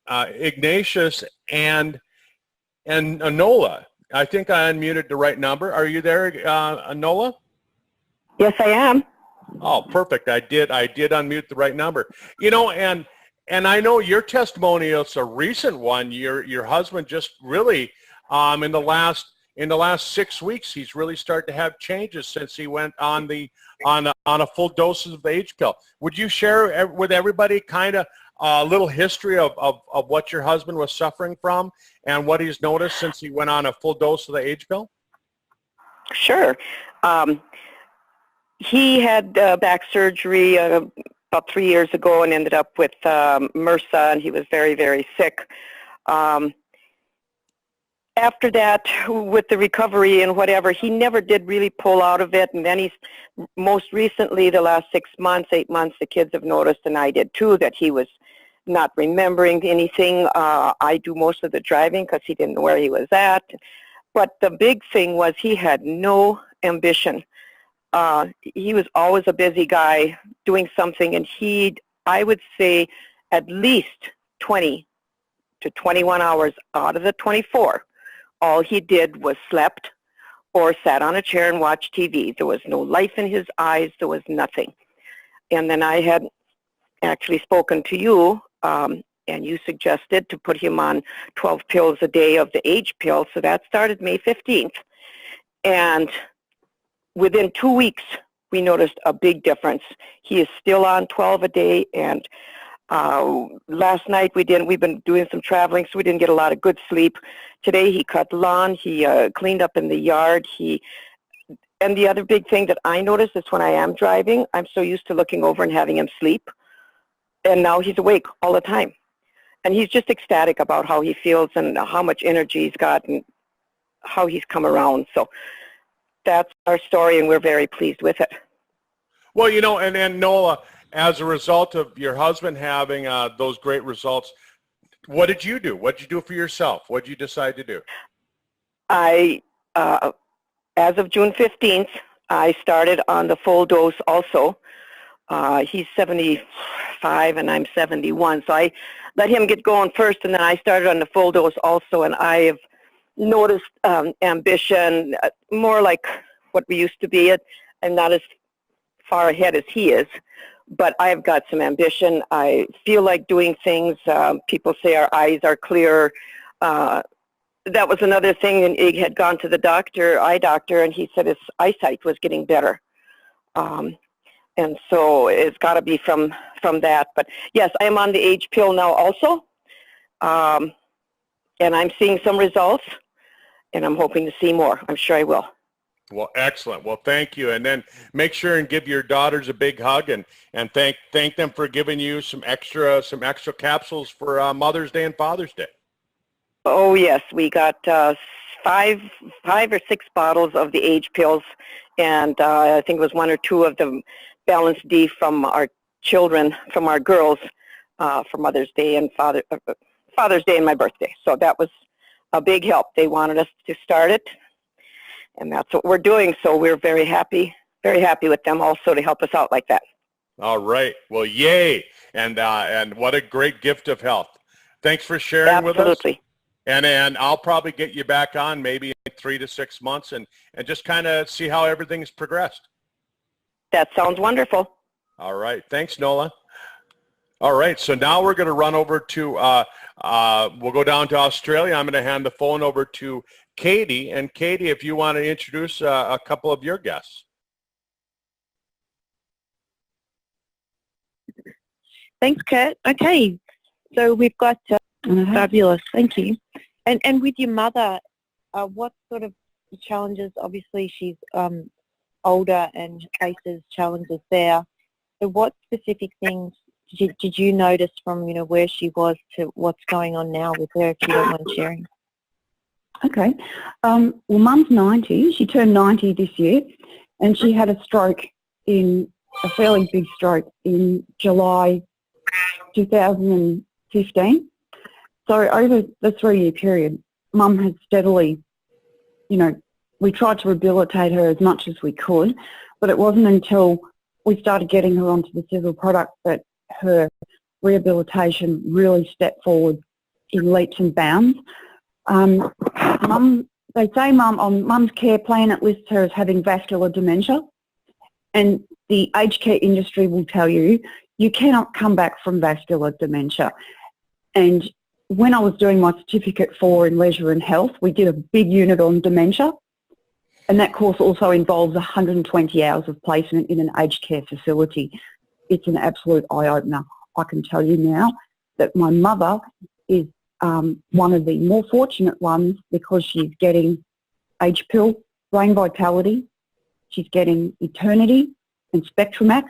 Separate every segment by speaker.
Speaker 1: Ignatius and Nola. I think I unmuted the right number. Are you there, Nola?
Speaker 2: Yes, I am.
Speaker 1: Oh, perfect. I did unmute the right number. You know, and I know your testimonial is a recent one. Your husband just really in the last 6 weeks, he's really started to have changes since he went on a full dose of the H pill. Would you share with everybody kind of a little history of what your husband was suffering from and what he's noticed since he went on a full dose of the H pill?
Speaker 2: Sure. He had back surgery about 3 years ago and ended up with MRSA, and he was very, very sick. After that, with the recovery and whatever, he never did really pull out of it. And then he's most recently, the last 6 months, 8 months, the kids have noticed, and I did too, that he was not remembering anything. I do most of the driving because he didn't know where he was at. But the big thing was he had no ambition. He was always a busy guy doing something, and I would say, at least 20 to 21 hours out of the 24, all he did was slept or sat on a chair and watched TV. There was no life in his eyes. There was nothing. And then I had actually spoken to you, and you suggested to put him on 12 pills a day of the H pill. So that started May 15th. And within 2 weeks, we noticed a big difference. He is still on 12 a day, and last night we've been doing some traveling, so we didn't get a lot of good sleep. Today he cut lawn, he cleaned up in the yard, and the other big thing that I noticed is when I am driving, I'm so used to looking over and having him sleep, and now he's awake all the time. And he's just ecstatic about how he feels and how much energy he's got and how he's come around. So that's our story, and we're very pleased with it.
Speaker 1: Well, you know, and Nola, as a result of your husband having those great results, what did you do? What did you do for yourself? What did you decide to do?
Speaker 2: As of June 15th, I started on the full dose also. He's 75 and I'm 71, so I let him get going first, and then I started on the full dose also, and I have noticed ambition, more like what we used to be. I'm not as far ahead as he is, but I've got some ambition. I feel like doing things. People say our eyes are clearer. That was another thing, and he had gone to the eye doctor, and he said his eyesight was getting better. And so it's got to be from that. But yes, I am on the H pill now also, and I'm seeing some results, and I'm hoping to see more. I'm sure I will.
Speaker 1: Well, excellent. Well, thank you. And then make sure and give your daughters a big hug, and thank them for giving you some extra capsules for Mother's Day and Father's Day.
Speaker 2: Oh yes, we got 5 or 6 bottles of the H pills, and I think it was 1 or 2 of the Balance D from our children, from our girls, for Mother's Day and Father's Day and my birthday. So that was a big help. They wanted us to start it, and that's what we're doing. So we're very happy with them also to help us out like that.
Speaker 1: All right. Well, yay. And what a great gift of health. Thanks for sharing with us.
Speaker 2: Absolutely.
Speaker 1: And I'll probably get you back on maybe in 3 to 6 months and just kind of see how everything's progressed.
Speaker 2: That sounds wonderful.
Speaker 1: All right. Thanks, Nola. All right. So now we're going to run over to, we'll go down to Australia. I'm going to hand the phone over to Katie. And Katie, if you want to introduce a couple of your guests.
Speaker 3: Thanks, Kurt. Okay. So we've got fabulous. Thank you. And with your mother, what sort of challenges? Obviously, she's older and faces challenges there. So what specific things did you notice from, where she was to what's going on now with her, if you don't mind sharing?
Speaker 4: Okay. Well, Mum's 90. She turned 90 this year, and she had a stroke, a fairly big stroke, in July 2015. So over the 3-year period, Mum had steadily, we tried to rehabilitate her as much as we could, but it wasn't until we started getting her onto the Sisel Products that her rehabilitation really stepped forward in leaps and bounds. They say on Mum's care plan it lists her as having vascular dementia, and the aged care industry will tell you you cannot come back from vascular dementia. And when I was doing my Certificate 4 in Leisure and Health, we did a big unit on dementia, and that course also involves 120 hours of placement in an aged care facility. It's an absolute eye-opener. I can tell you now that my mother is one of the more fortunate ones because she's getting Age Pill, Brain Vitality, she's getting Eternity and Spectromax,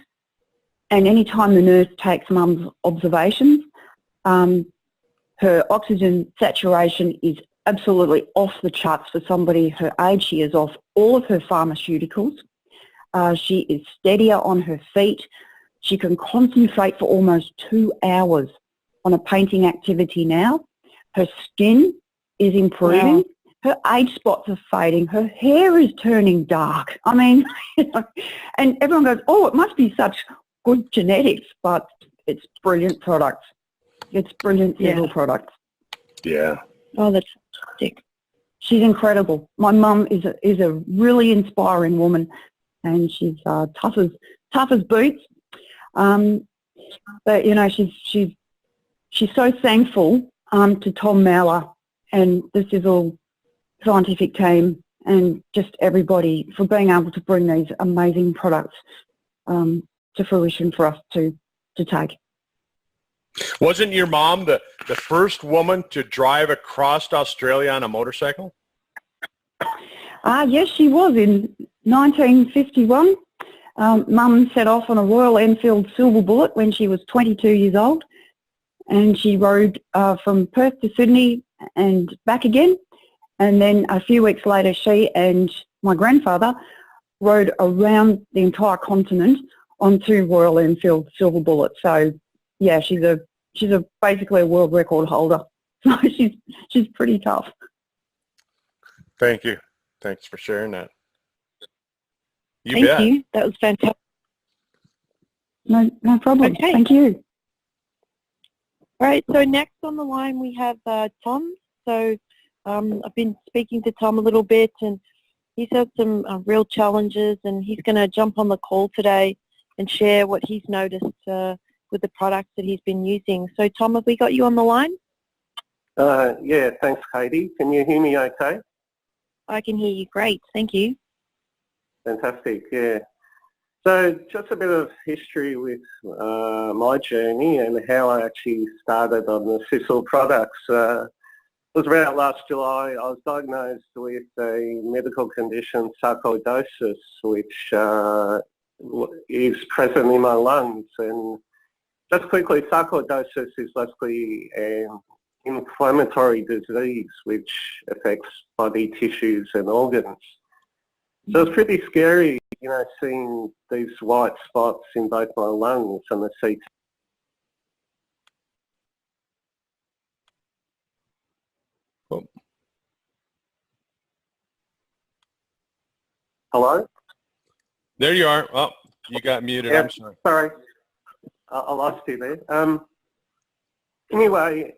Speaker 4: and any time the nurse takes Mum's observations, her oxygen saturation is absolutely off the charts for somebody her age. She is off all of her pharmaceuticals. She is steadier on her feet. She can concentrate for almost 2 hours on a painting activity now. Her skin is improving. Wow. Her age spots are fading. Her hair is turning dark. I mean, and everyone goes, oh, it must be such good genetics, but it's brilliant products. It's brilliant Sisel products.
Speaker 1: Yeah.
Speaker 3: Oh, that's fantastic.
Speaker 4: She's incredible. My mum is a really inspiring woman, and she's tough as boots. But you know, she's so thankful to Tom Mauer and the Sisel scientific team and just everybody for being able to bring these amazing products to fruition for us to take.
Speaker 1: Wasn't your mom the first woman to drive across Australia on a motorcycle?
Speaker 4: Yes, she was in 1951. Mum set off on a Royal Enfield Silver Bullet when she was 22 years old, and she rode from Perth to Sydney and back again. And then a few weeks later, she and my grandfather rode around the entire continent on 2 Royal Enfield Silver Bullets. So, yeah, she's basically a world record holder. So she's pretty tough.
Speaker 1: Thank you. Thanks for sharing that.
Speaker 3: Thank you. That was fantastic.
Speaker 4: No problem.
Speaker 3: Okay.
Speaker 4: Thank you.
Speaker 3: All right. So next on the line we have Tom. So I've been speaking to Tom a little bit, and he's had some real challenges, and he's going to jump on the call today and share what he's noticed with the products that he's been using. So Tom, have we got you on the line?
Speaker 5: Yeah, thanks, Katie. Can you hear me okay?
Speaker 3: I can hear you great. Thank you.
Speaker 5: Fantastic, yeah. So just a bit of history with my journey and how I actually started on the Sisel products. It was around last July. I was diagnosed with a medical condition, sarcoidosis, which is present in my lungs. And just quickly, sarcoidosis is basically an inflammatory disease which affects body tissues and organs. So it's pretty scary, you know, seeing these white spots in both my lungs and the CT.
Speaker 1: Oh.
Speaker 5: Hello?
Speaker 1: There you are. Oh, you got muted.
Speaker 5: Yeah,
Speaker 1: I'm sorry.
Speaker 5: Sorry, I lost you there. Anyway,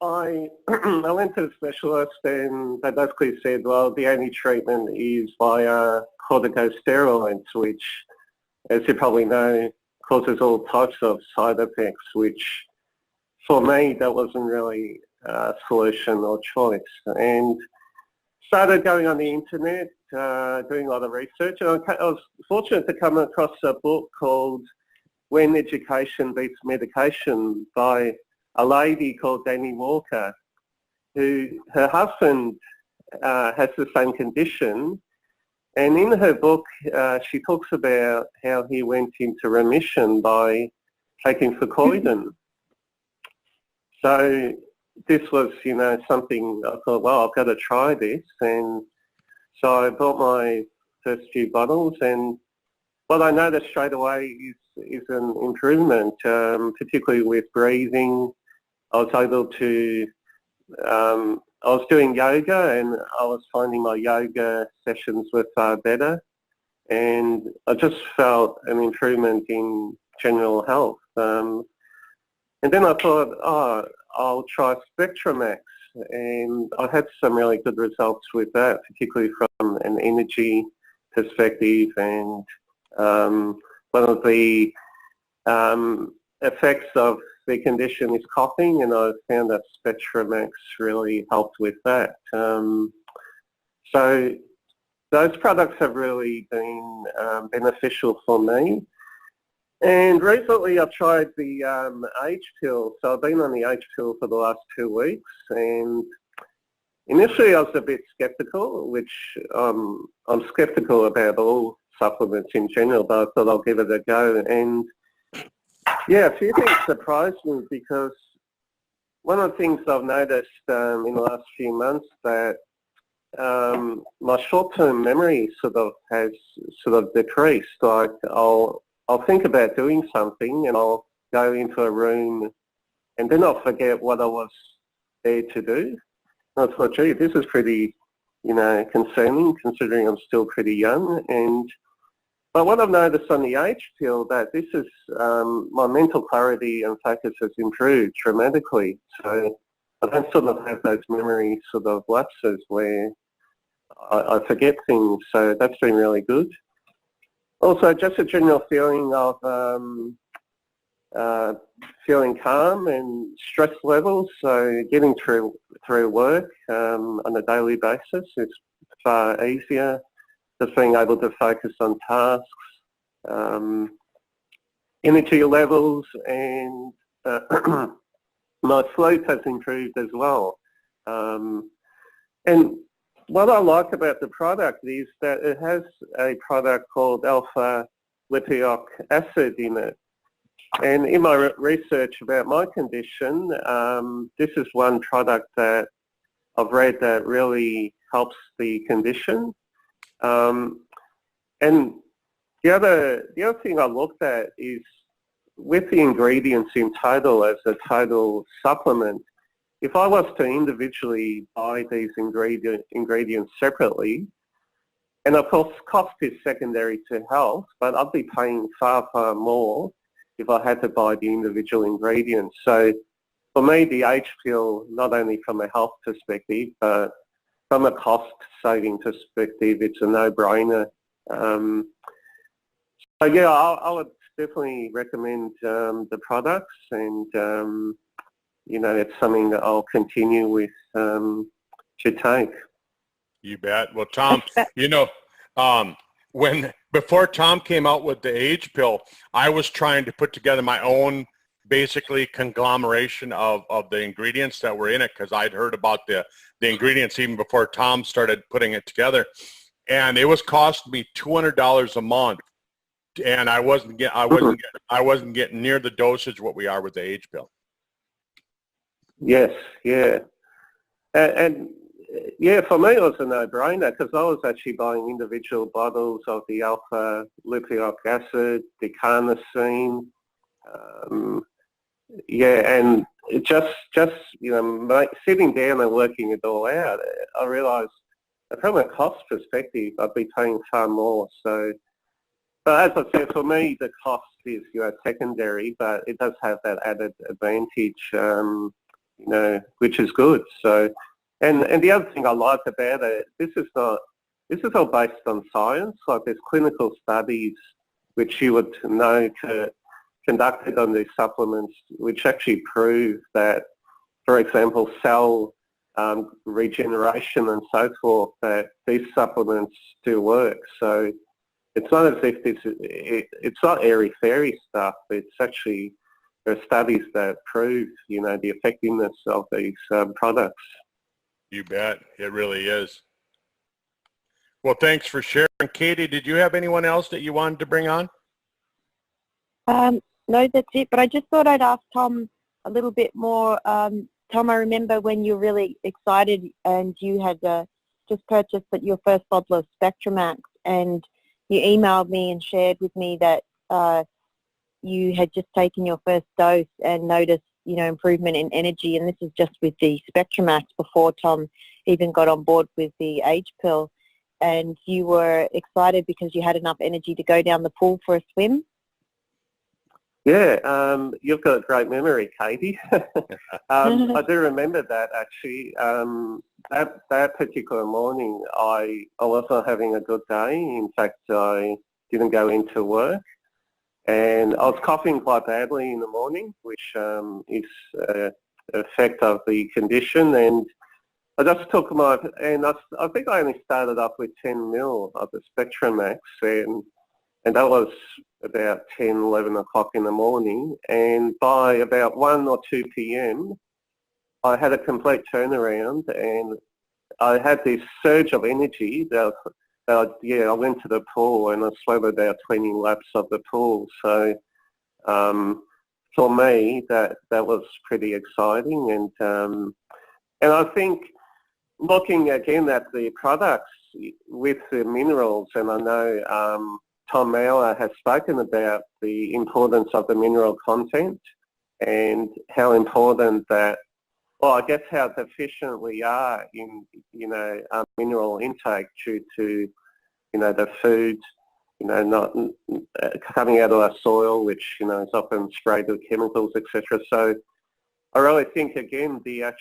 Speaker 5: I went to the specialist and they basically said, well, the only treatment is via corticosteroids, which, as you probably know, causes all types of side effects, which for me, that wasn't really a solution or choice. And started going on the internet, doing a lot of research, and I was fortunate to come across a book called When Education Beats Medication by a lady called Danny Walker, who her husband has the same condition. And in her book, she talks about how he went into remission by taking Fucoidan. So this was, you know, something I thought, well, I've got to try this. And so I bought my first few bottles, and what I noticed straight away is an improvement, particularly with breathing. I was able to, I was doing yoga, and I was finding my yoga sessions were far better, and I just felt an improvement in general health. And then I thought, oh, I'll try SpectraMax, and I had some really good results with that, particularly from an energy perspective. And one of the effects of the condition is coughing, and I found that SpectraMax really helped with that. So those products have really been beneficial for me. And recently I've tried the age pill. So I've been on the age pill for the last 2 weeks, and initially I was a bit sceptical, which I'm sceptical about all supplements in general, but I thought I'll give it a go. And yeah, a few things surprised me, because one of the things I've noticed in the last few months that my short-term memory has decreased. Like I'll think about doing something and I'll go into a room and then I'll forget what I was there to do. And I thought, gee, this is pretty, concerning, considering I'm still pretty young. But what I've noticed on the age pill, that this is, my mental clarity and focus has improved dramatically. So I don't have those memory lapses where I forget things. So that's been really good. Also, just a general feeling of feeling calm and stress levels. So getting through work on a daily basis is far easier. Just being able to focus on tasks, energy levels, and my sleep has improved as well. And what I like about the product is that it has a product called alpha lipoic acid in it. And in my research about my condition, this is one product that I've read that really helps the condition. And the other thing I looked at is with the ingredients in total as a total supplement. If I was to individually buy these ingredients separately, and of course cost is secondary to health, but I'd be paying far, far more if I had to buy the individual ingredients. So for me, the age pill, not only from a health perspective, but from a cost saving perspective, it's a no-brainer. So yeah, I would definitely recommend the products, and it's something that I'll continue with to take.
Speaker 1: You bet. Well, Tom, before Tom came out with the age pill, I was trying to put together my own basically conglomeration of the ingredients that were in it, because I'd heard about the ingredients even before Tom started putting it together, and it was costing me $200 a month, and I wasn't getting near the dosage what we are with the age pill.
Speaker 5: Yes, yeah. And yeah, for me it was a no-brainer, because I was actually buying individual bottles of the alpha lipoic acid, the carnosine, and it just sitting down and working it all out, I realised that from a cost perspective I'd be paying far more. So, but as I said, for me the cost is secondary, but it does have that added advantage, which is good. So, and the other thing I like about it, this is all based on science. Like there's clinical studies which you would know conducted on these supplements, which actually prove that, for example, cell regeneration and so forth, that these supplements do work. So it's not as if it's not airy-fairy stuff. It's actually, there are studies that prove, the effectiveness of these products.
Speaker 1: You bet. It really is. Well, thanks for sharing. Katie, did you have anyone else that you wanted to bring on?
Speaker 3: No, that's it. But I just thought I'd ask Tom a little bit more. Tom, I remember when you were really excited and you had just purchased your first bottle of SpectraMax, and you emailed me and shared with me that you had just taken your first dose and noticed, improvement in energy. And this is just with the SpectraMax before Tom even got on board with the age pill. And you were excited because you had enough energy to go down the pool for a swim?
Speaker 5: Yeah, you've got a great memory, Katie. I do remember that actually. That particular morning, I was not having a good day. In fact, I didn't go into work, and I was coughing quite badly in the morning, which is an effect of the condition. And I just took I think I only started off with 10 mil of the Spectrum Max, and that was about 10, 11 o'clock in the morning. And by about 1 or 2 p.m., I had a complete turnaround, and I had this surge of energy that I went to the pool and I swam about 20 laps of the pool. So for me, that was pretty exciting. And I think looking again at the products with the minerals, and I know Tom Mauer has spoken about the importance of the mineral content and how important that, well, I guess how deficient we are in, mineral intake due to, the food, not coming out of our soil, which, is often sprayed with chemicals, etc. So I really think, again, the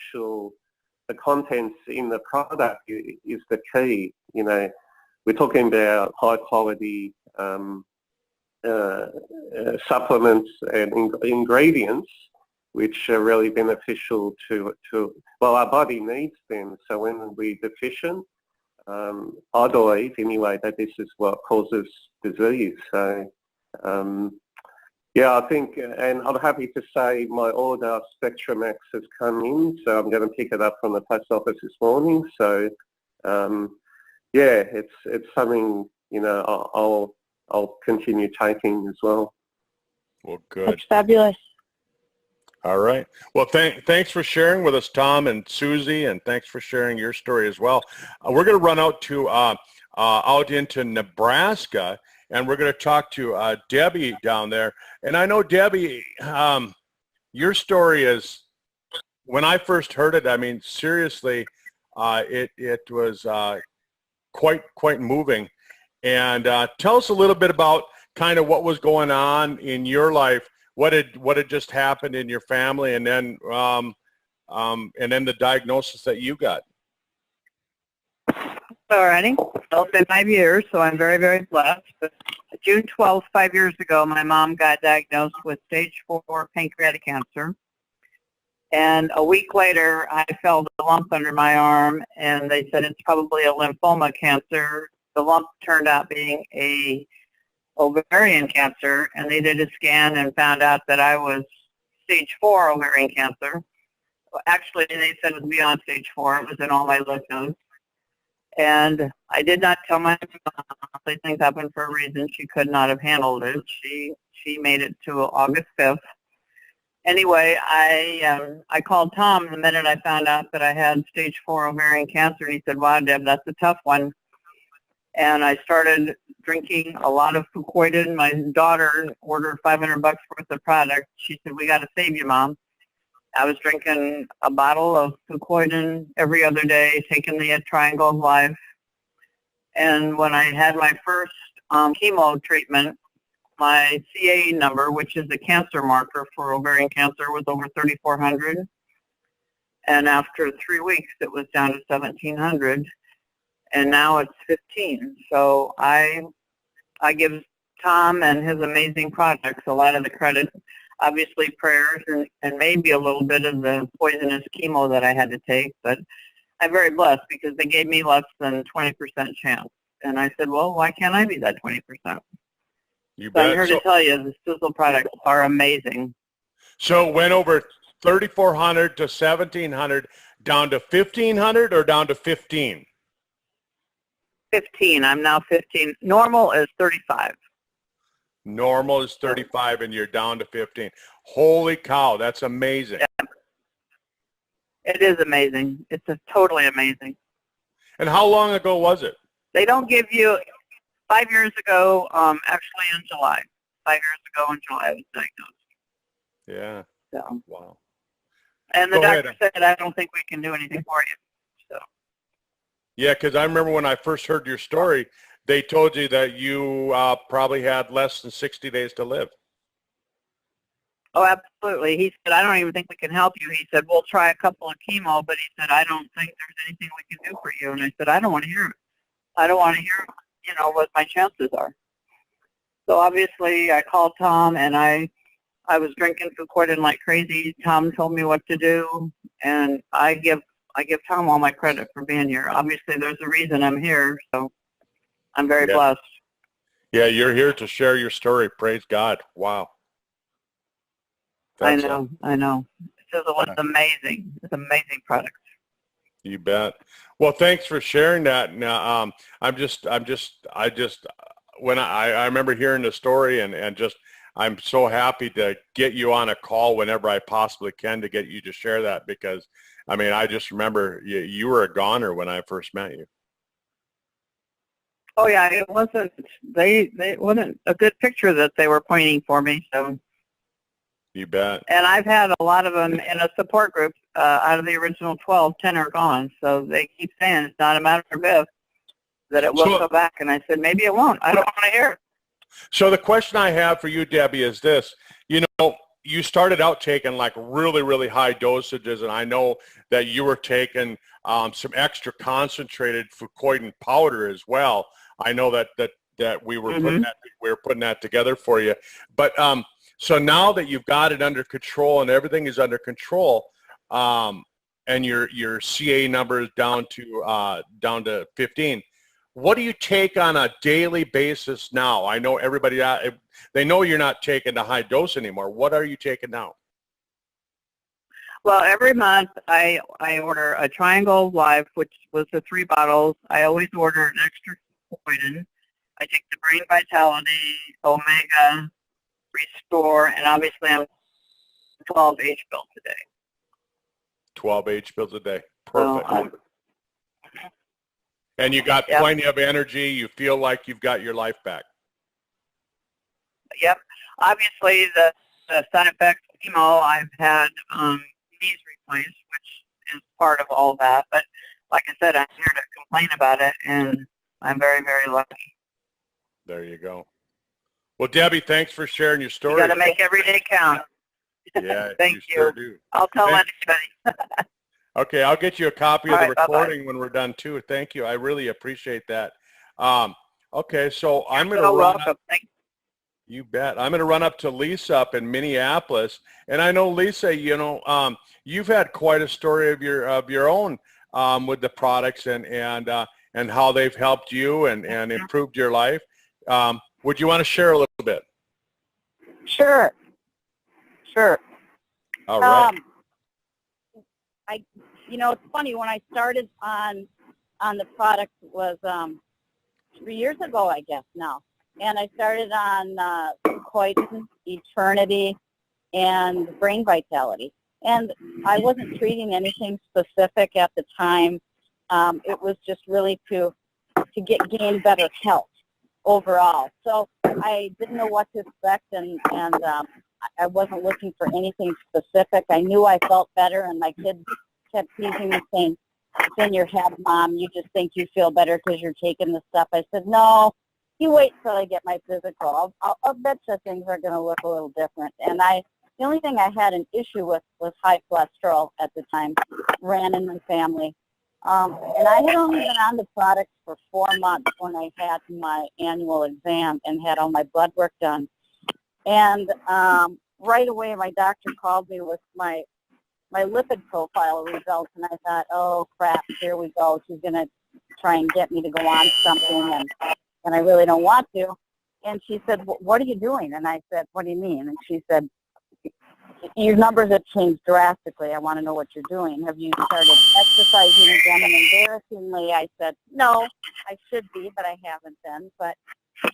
Speaker 5: contents in the product is the key. We're talking about high quality supplements and ingredients which are really beneficial to our body needs them. So when we're deficient, I believe anyway that this is what causes disease. So I think, and I'm happy to say my order of Spectrum X has come in, so I'm going to pick it up from the post office this morning. So it's something, I'll continue taking as well.
Speaker 1: Well, good.
Speaker 3: That's fabulous.
Speaker 1: All right. Well, thanks for sharing with us, Tom and Susie, and thanks for sharing your story as well. We're going to run out to out into Nebraska, and we're going to talk to Debbie down there. And I know, Debbie, your story is, when I first heard it, I mean, seriously, it was quite moving. And tell us a little bit about kind of what was going on in your life, what had just happened in your family, and then the diagnosis that you got.
Speaker 6: Alrighty. Well, it's been 5 years, so I'm very, very blessed. But June 12th, 5 years ago, my mom got diagnosed with stage 4 pancreatic cancer. And a week later, I felt a lump under my arm, and they said it's probably a lymphoma cancer. The lump turned out being a ovarian cancer, and they did a scan and found out that I was stage 4 ovarian cancer. Actually, they said it was beyond stage 4. It was in all my lymph nodes. And I did not tell my mom. These things happen for a reason. She could not have handled it. She made it to August 5th. Anyway, I called Tom the minute I found out that I had stage 4 ovarian cancer, and he said, "Wow, Deb, that's a tough one." And I started drinking a lot of Fucoidan. My daughter ordered $500 worth of product. She said, "We got to save you, Mom." I was drinking a bottle of Fucoidan every other day, taking the Triangle of Life. And when I had my first chemo treatment, my CA number, which is a cancer marker for ovarian cancer, was over 3,400. And after 3 weeks, it was down to 1,700. And now it's 15. So I give Tom and his amazing products a lot of the credit. Obviously prayers and maybe a little bit of the poisonous chemo that I had to take, but I'm very blessed because they gave me less than 20% chance. And I said, well, why can't I be that 20%?
Speaker 1: You
Speaker 6: so
Speaker 1: bet.
Speaker 6: I'm here to tell you the Sisel products are amazing.
Speaker 1: So it went over 3,400 to 1,700, down to 1,500 or down to 15?
Speaker 6: 15. I'm now 15. Normal is 35.
Speaker 1: Normal is 35 and you're down to 15. Holy cow, that's amazing.
Speaker 6: Yeah. It is amazing. It's totally amazing.
Speaker 1: And how long ago was it?
Speaker 6: They don't give you, 5 years ago, actually in July. 5 years ago in July I was diagnosed.
Speaker 1: Yeah.
Speaker 6: So.
Speaker 1: Wow.
Speaker 6: And the doctor said, I don't think we can do anything for you. So.
Speaker 1: Yeah, because I remember when I first heard your story, they told you that you probably had less than 60 days to live.
Speaker 6: Oh, absolutely. He said, I don't even think we can help you. He said, we'll try a couple of chemo, but he said, I don't think there's anything we can do for you. And I said, I don't want to hear it. I don't want to hear, what my chances are. So obviously I called Tom, and I was drinking Fucoidan like crazy. Tom told me what to do, and I give Tom all my credit for being here. Obviously there's a reason I'm here, so I'm very blessed.
Speaker 1: Yeah, you're here to share your story. Praise God. Wow.
Speaker 6: I know. Sisel was amazing. It's an amazing product.
Speaker 1: You bet. Well, thanks for sharing that. Now, I remember hearing the story, and just, I'm so happy to get you on a call whenever I possibly can to get you to share that, because, I mean, I just remember you were a goner when I first met you.
Speaker 6: Oh yeah, it wasn't. It wasn't a good picture that they were pointing for me. So.
Speaker 1: You bet.
Speaker 6: And I've had a lot of them in a support group. Out of the original 12, 10 are gone. So they keep saying it's not a matter of if, that it will go back. And I said, maybe it won't. I don't want to hear it.
Speaker 1: So the question I have for you, Debbie, is this. You started out taking like really, really high dosages, and I know that you were taking some extra concentrated Fucoidan powder as well. I know that we were putting that together for you. But so now that you've got it under control and everything is under control, and your CA number is down to 15, what do you take on a daily basis now? I know everybody, they know you're not taking the high dose anymore. What are you taking now?
Speaker 6: Well, every month I order a Triangle of Life, which was the 3 bottles. I always order an extra Fucoidan. I take the Brain Vitality, Omega, Restore, and obviously I'm 12 H pills a day.
Speaker 1: 12 H pills a day. Perfect. And you got plenty of energy. You feel like you've got your life back.
Speaker 6: Yep. Obviously, the side effects of chemo, I've had knees replaced, which is part of all that. But like I said, I'm here to complain about it, and I'm very, very lucky.
Speaker 1: There you go. Well, Debbie, thanks for sharing your story.
Speaker 6: You got to make every day count.
Speaker 1: Yeah,
Speaker 6: Thank you.
Speaker 1: Sure do.
Speaker 6: I'll tell anybody.
Speaker 1: Okay, I'll get you a copy of the recording when we're done too. Thank you. I really appreciate that. Okay, so I'm going to run up. You bet. I'm going to run up to Lisa up in Minneapolis, and I know Lisa. You've had quite a story of your own with the products and how they've helped you and improved your life. Would you want to share a little bit?
Speaker 7: Sure.
Speaker 1: All right.
Speaker 7: It's funny, when I started on the product was 3 years ago, I guess now. And I started on Fucoidan, Eternity, and Brain Vitality. And I wasn't treating anything specific at the time. It was just really to gain better health overall. So I didn't know what to expect, and I wasn't looking for anything specific. I knew I felt better, and my kids kept teasing me saying, "It's in your head, Mom. You just think you feel better because you're taking the stuff." I said, "No, you wait till I get my physical. I'll bet you things are going to look a little different." And the only thing I had an issue with was high cholesterol at the time, ran in my family. And I had only been on the product for 4 months when I had my annual exam and had all my blood work done. And right away, my doctor called me with my lipid profile results, and I thought, oh, crap, here we go. She's going to try and get me to go on something, and I really don't want to. And she said, what are you doing? And I said, what do you mean? And she said, your numbers have changed drastically. I want to know what you're doing. Have you started exercising again? And embarrassingly, I said, no, I should be, but I haven't been. But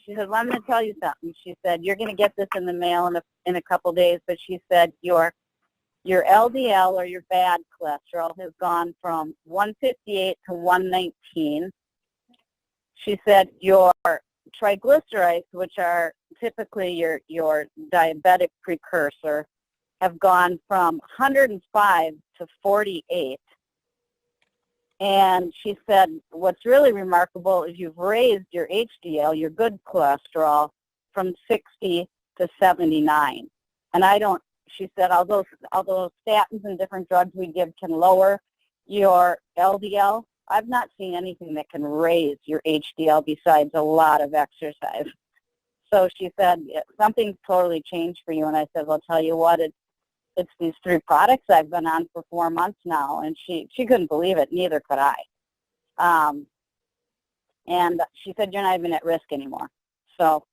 Speaker 7: she said, well, I'm going to tell you something. She said, you're going to get this in the mail in a couple days. But she said, your LDL, or your bad cholesterol, has gone from 158 to 119. She said, your triglycerides, which are typically your diabetic precursor, have gone from 105 to 48. And she said, what's really remarkable is you've raised your HDL, your good cholesterol, from 60 to 79. And she said, although statins and different drugs we give can lower your LDL, I've not seen anything that can raise your HDL besides a lot of exercise. So she said, something's totally changed for you. And I said, well, tell you what, it's these 3 products I've been on for 4 months now. And she couldn't believe it. Neither could I. And she said, you're not even at risk anymore. So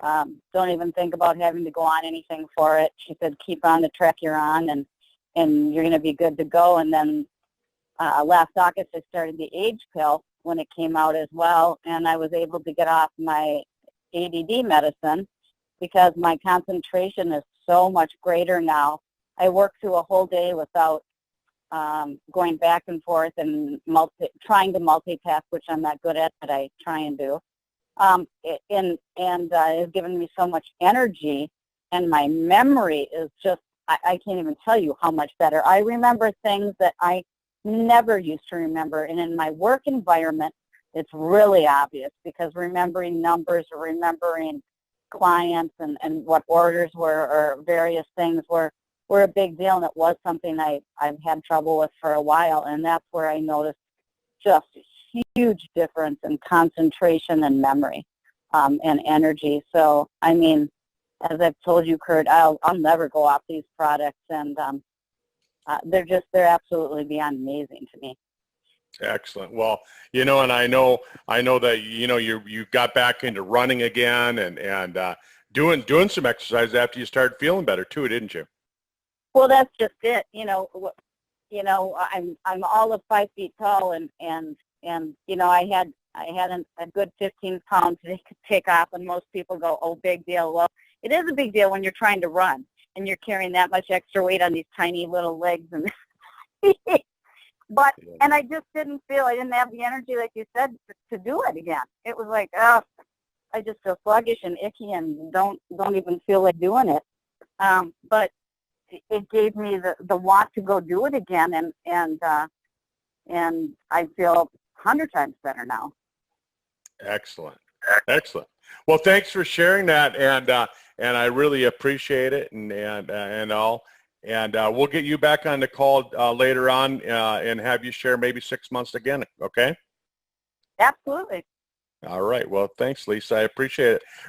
Speaker 7: don't even think about having to go on anything for it. She said, keep on the track you're on, and you're going to be good to go. And then last August, I started the age pill when it came out as well, and I was able to get off my ADD medicine because my concentration is so much greater now. I work through a whole day without going back and forth and trying to multitask, which I'm not good at, but I try and do. It's given me so much energy, and my memory is just, I can't even tell you how much better. I remember things that I never used to remember, and in my work environment, it's really obvious because remembering numbers or remembering clients and what orders were or various things were a big deal, and it was something I've had trouble with for a while, and that's where I noticed just a huge difference in concentration and memory and energy. So, I mean, as I've told you, Kurt, I'll never go off these products, and they're absolutely beyond amazing to me.
Speaker 1: Excellent. Well, and I know that you got back into running again and doing some exercise after you started feeling better too, didn't you?
Speaker 7: Well, that's just it. I'm all of 5 feet tall, and I had a good 15 pounds to take off, and most people go, oh, big deal. Well, it is a big deal when you're trying to run and you're carrying that much extra weight on these tiny little legs. And and I just didn't have the energy, like you said, to do it again. It was like, I just feel sluggish and icky and don't even feel like doing it. But it gave me the want to go do it again, and I feel 100 times better now.
Speaker 1: Excellent. Well, thanks for sharing that, and I really appreciate it, and all. And we'll get you back on the call later on and have you share maybe 6 months again. Okay?
Speaker 7: Absolutely.
Speaker 1: All right. Well, thanks, Lisa. I appreciate it.